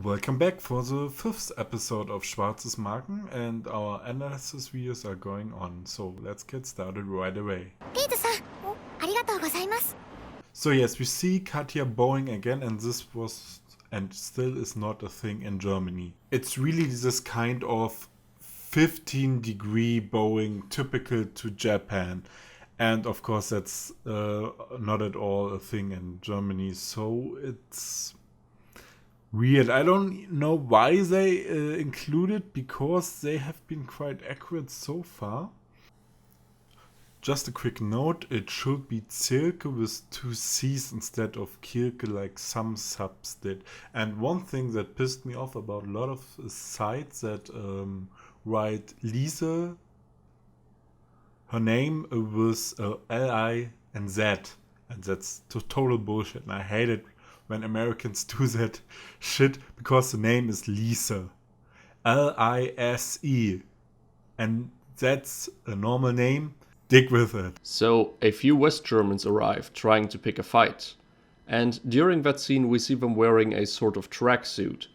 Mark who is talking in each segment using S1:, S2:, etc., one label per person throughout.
S1: Welcome back for the fifth episode of Schwarzesmarken, and our analysis videos are going on, so let's get started right away. So yes, we see Katya bowing again, and this was and still is not a thing in Germany. It's really this kind of 15-degree bowing typical to Japan. And of course that's not at all a thing in Germany, so it's weird. I don't know why they include it, because they have been quite accurate so far. Just a quick note, it should be Zirke with two C's instead of Kirke like some subs did. And one thing that pissed me off about a lot of sites that write Lise, her name was L-I and Z. And that's total bullshit. And I hate it when Americans do that shit, because the name is Lise. L-I-S-E. And that's a normal name. Dig with it.
S2: So a few West Germans arrive trying to pick a fight. And during that scene we see them wearing a sort of tracksuit.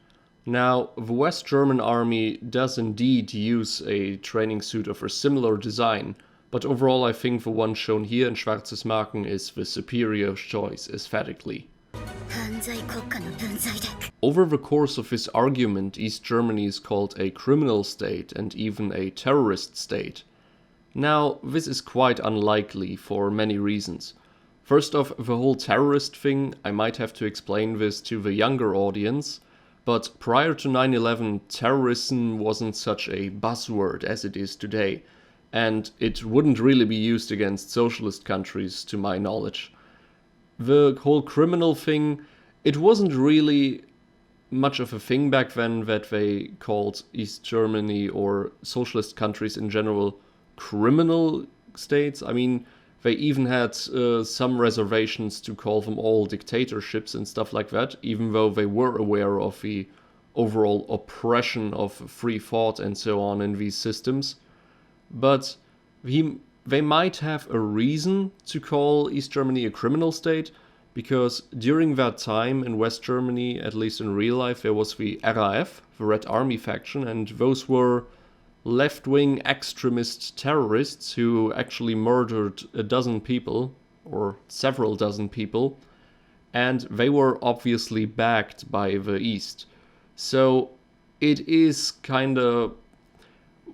S2: Now, the West German army does indeed use a training suit of a similar design, but overall I think the one shown here in Schwarzesmarken is the superior choice aesthetically. Over the course of this argument, East Germany is called a criminal state and even a terrorist state. Now, this is quite unlikely for many reasons. First off, the whole terrorist thing, I might have to explain this to the younger audience, but prior to 9/11, terrorism wasn't such a buzzword as it is today, and it wouldn't really be used against socialist countries, to my knowledge. The whole criminal thing, it wasn't really much of a thing back then that they called East Germany or socialist countries in general criminal states. I mean, they even had some reservations to call them all dictatorships and stuff like that, even though they were aware of the overall oppression of free thought and so on in these systems. But they might have a reason to call East Germany a criminal state, because during that time in West Germany, at least in real life, there was the RAF, the Red Army faction, and those were left-wing extremist terrorists who actually murdered a dozen people, or several dozen people, and they were obviously backed by the East. So it is kinda...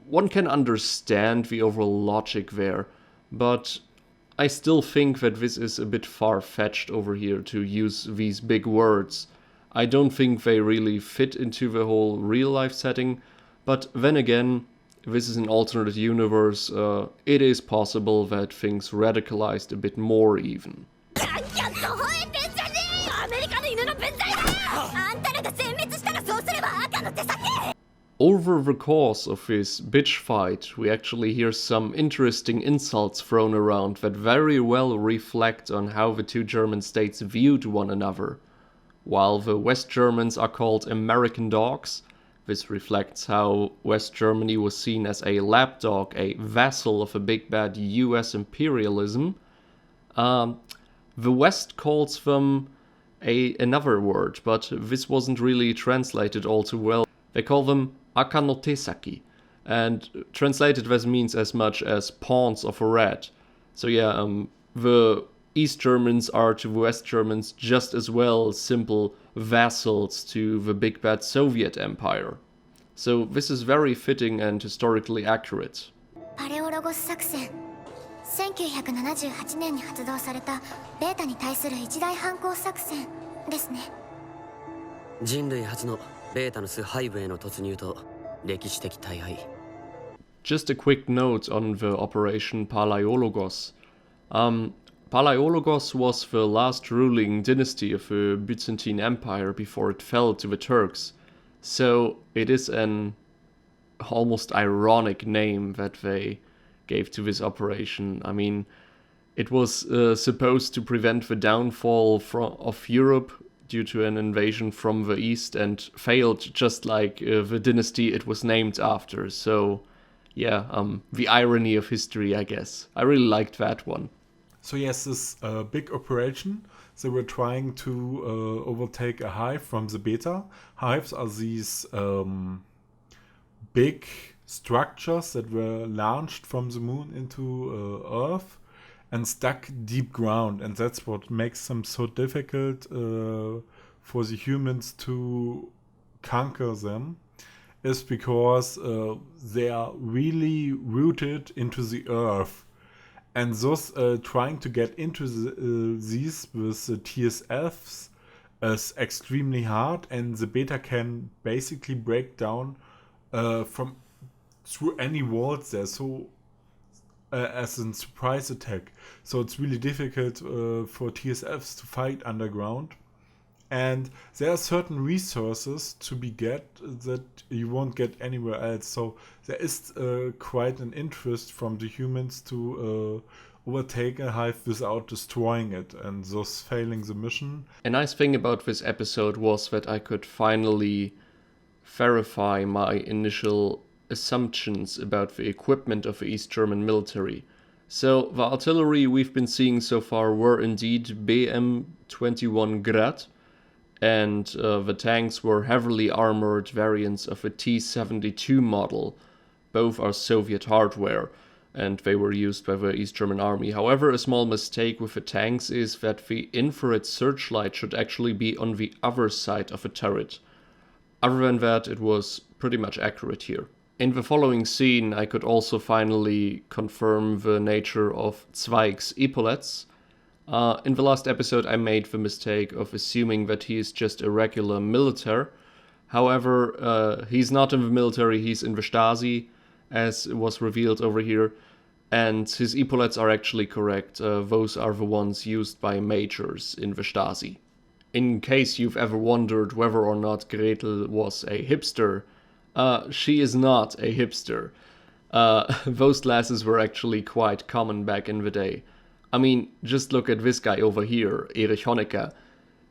S2: one can understand the overall logic there, but I still think that this is a bit far-fetched over here to use these big words. I don't think they really fit into the whole real-life setting, but then again, this is an alternate universe. It is possible that things radicalized a bit more even. Over the course of this bitch fight, we actually hear some interesting insults thrown around that very well reflect on how the two German states viewed one another. While the West Germans are called American dogs, this reflects how West Germany was seen as a lapdog, a vassal of a big bad US imperialism. The West calls them another word, but this wasn't really translated all too well. They call them akanotesaki, and translated this means as much as pawns of a rat. So yeah, the East Germans are to the West Germans just as well simple vassals to the big bad Soviet Empire. So this is very fitting and historically accurate.
S3: 1978年に発動されたベータに対する一大反攻作戦ですね。
S4: 人類初のベータの巣背部への突入と歴史的大敗。
S2: Just a quick note on the Operation Palaiologos. Palaiologos was the last ruling dynasty of the Byzantine Empire before it fell to the Turks. So it is an almost ironic name that they gave to this operation. I mean, it was supposed to prevent the downfall of Europe due to an invasion from the east, and failed just like the dynasty it was named after. So yeah, the irony of history, I guess. I really liked that one.
S1: So yes, this big operation, they were trying to overtake a hive from the beta. Hives are these big structures that were launched from the moon into Earth and stuck deep ground, and that's what makes them so difficult for the humans to conquer them, is because they are really rooted into the earth, and thus trying to get into these with the TSFs is extremely hard, and the beta can basically break down from through any walls there, so as a surprise attack. So it's really difficult for TSFs to fight underground. And there are certain resources to be get that you won't get anywhere else. So there is quite an interest from the humans to overtake a hive without destroying it and thus failing the mission.
S2: A nice thing about this episode was that I could finally verify my initial assumptions about the equipment of the East German military. So the artillery we've been seeing so far were indeed BM-21 Grad, and the tanks were heavily armored variants of a T-72 model. Both are Soviet hardware, and they were used by the East German army. However, a small mistake with the tanks is that the infrared searchlight should actually be on the other side of the turret. Other than that, it was pretty much accurate here. In the following scene, I could also finally confirm the nature of Zweig's epaulets. In the last episode, I made the mistake of assuming that he is just a regular militaire. However, he's not in the military, he's in the Stasi, as was revealed over here. And his epaulets are actually correct. Those are the ones used by majors in the Stasi. In case you've ever wondered whether or not Gretel was a hipster, she is not a hipster. Those glasses were actually quite common back in the day. I mean, just look at this guy over here, Erich Honecker.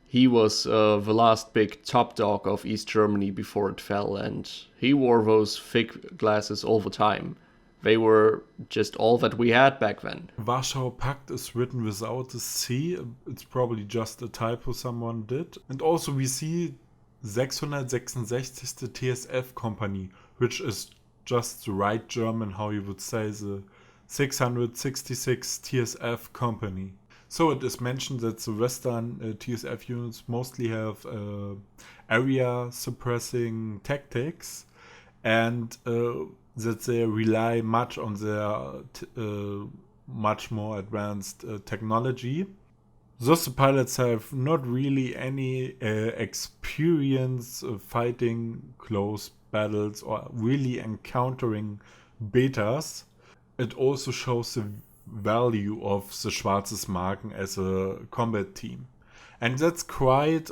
S2: He was the last big top dog of East Germany before it fell, and he wore those thick glasses all the time. They were just all that we had back then.
S1: Warschau Pact is written without a C. It's probably just a typo someone did. And also we see 666. TSF Company, which is just the right German, how you would say, the 666 TSF Company. So it is mentioned that the Western TSF units mostly have area suppressing tactics, and that they rely much on their much more advanced technology. Thus the pilots have not really any experience fighting close battles or really encountering betas. It also shows the value of the Schwarzesmarken as a combat team. And that's quite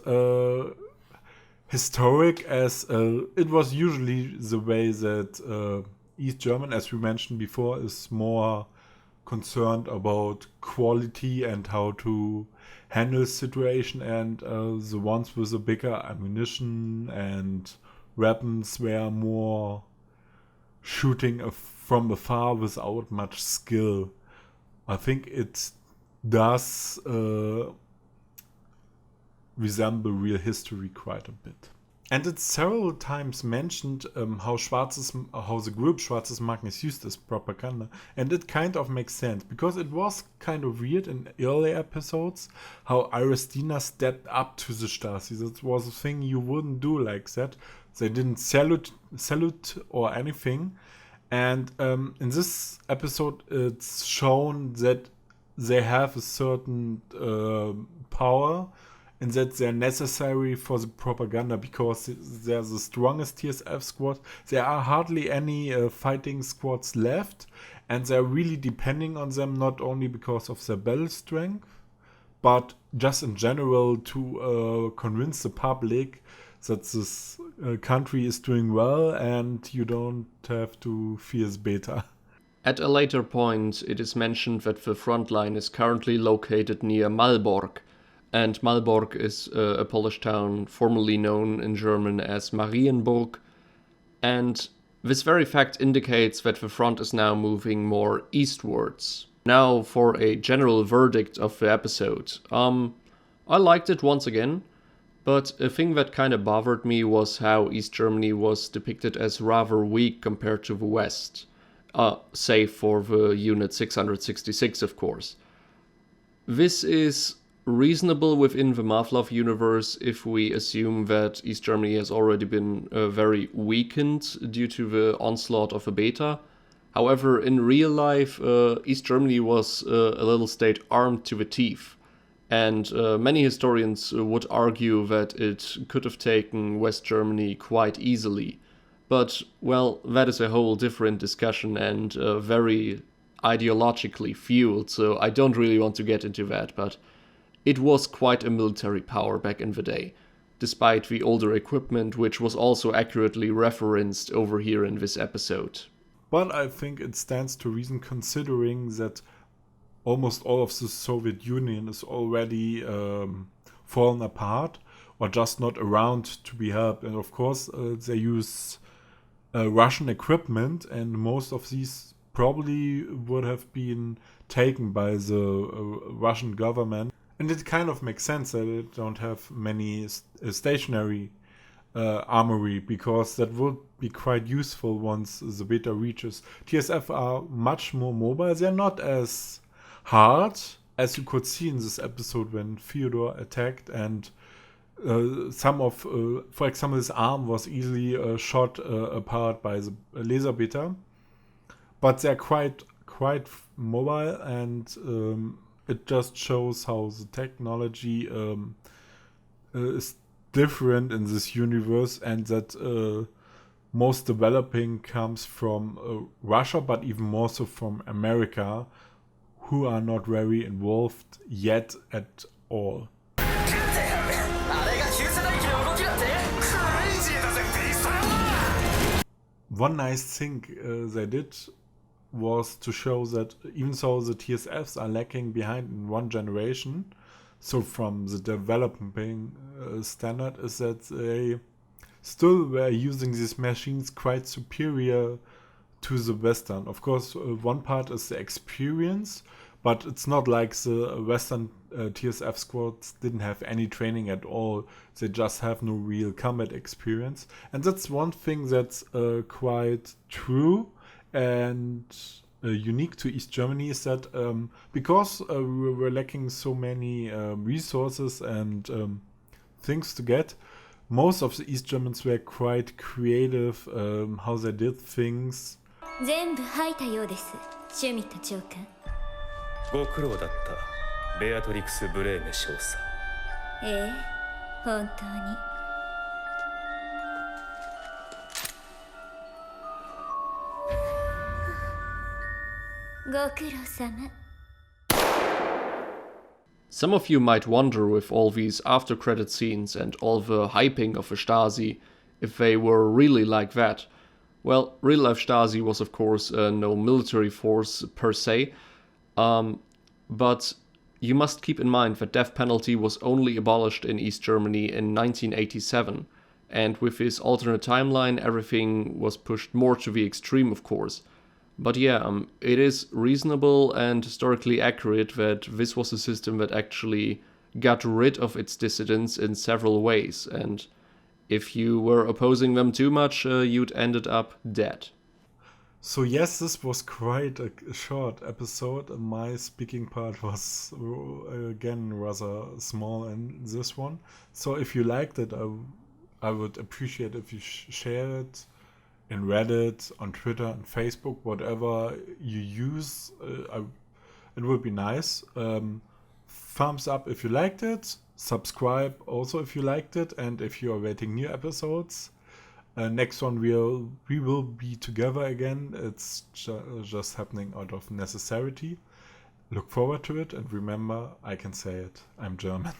S1: historic, as it was usually the way that East German, as we mentioned before, is more concerned about quality and how to handle the situation, and the ones with the bigger ammunition and weapons were more shooting from afar without much skill. I think it does resemble real history quite a bit. And it's several times mentioned how the group Schwarzesmarken is used as propaganda, and it kind of makes sense, because it was kind of weird in early episodes how Iristina stepped up to the Stasi. That was a thing you wouldn't do like that. They didn't salute or anything. And in this episode, it's shown that they have a certain power, and that they're necessary for the propaganda, because they're the strongest TSF squad. There are hardly any fighting squads left, and they're really depending on them, not only because of their battle strength, but just in general to convince the public that this country is doing well and you don't have to fear beta.
S2: At a later point, it is mentioned that the front line is currently located near Malbork, and Malbork is a Polish town formerly known in German as Marienburg, and this very fact indicates that the front is now moving more eastwards. Now for a general verdict of the episode. I liked it once again, but a thing that kind of bothered me was how East Germany was depicted as rather weak compared to the West, save for the Unit 666, of course. This is reasonable within the Muv-luv universe if we assume that East Germany has already been very weakened due to the onslaught of a beta. However, in real life, East Germany was a little state armed to the teeth, and many historians would argue that it could have taken West Germany quite easily. But, well, that is a whole different discussion and very ideologically fueled, so I don't really want to get into that, but it was quite a military power back in the day, despite the older equipment, which was also accurately referenced over here in this episode.
S1: But I think it stands to reason considering that almost all of the Soviet Union is already fallen apart or just not around to be helped. And of course, they use Russian equipment, and most of these probably would have been taken by the Russian government. And it kind of makes sense that it don't have many stationary armory, because that would be quite useful once the beta reaches. TSF are much more mobile. They're not as hard, as you could see in this episode when Fyodor attacked, and some of, for example, his arm was easily shot apart by the laser beta. But they're quite mobile, and it just shows how the technology is different in this universe, and that most developing comes from Russia, but even more so from America, who are not very involved yet at all. One nice thing they did was to show that even though the TSFs are lacking behind in one generation, so from the developing standard, is that they still were using these machines quite superior to the Western. Of course, one part is the experience, but it's not like the Western TSF squads didn't have any training at all. They just have no real combat experience. And that's one thing that's quite true and unique to East Germany, is that because we were lacking so many resources and things to get, most of the East Germans were quite creative how they did things.
S5: 全部吐いたようです、シュミット長官。
S6: ご苦労だった、ベアトリクス・ブレーメ少佐。
S5: ええ、本当に。ご苦労様。
S2: Some of you might wonder, with all these after-credit scenes and all the hyping of the Stasi, if they were really like that. Well, real-life Stasi was of course no military force per se, but you must keep in mind that death penalty was only abolished in East Germany in 1987, and with this alternate timeline everything was pushed more to the extreme, of course. But yeah, it is reasonable and historically accurate that this was a system that actually got rid of its dissidents in several ways, and if you were opposing them too much, you'd ended up dead.
S1: So yes, this was quite a short episode, and my speaking part was again rather small in this one. So if you liked it, I would appreciate if you share it in Reddit, on Twitter, and Facebook, whatever you use. It would be nice. Thumbs up if you liked it. Subscribe also if you liked it, and if you are waiting new episodes. Next one we will be together again. It's just happening out of necessity. Look forward to it, and remember, I can say it. I'm German.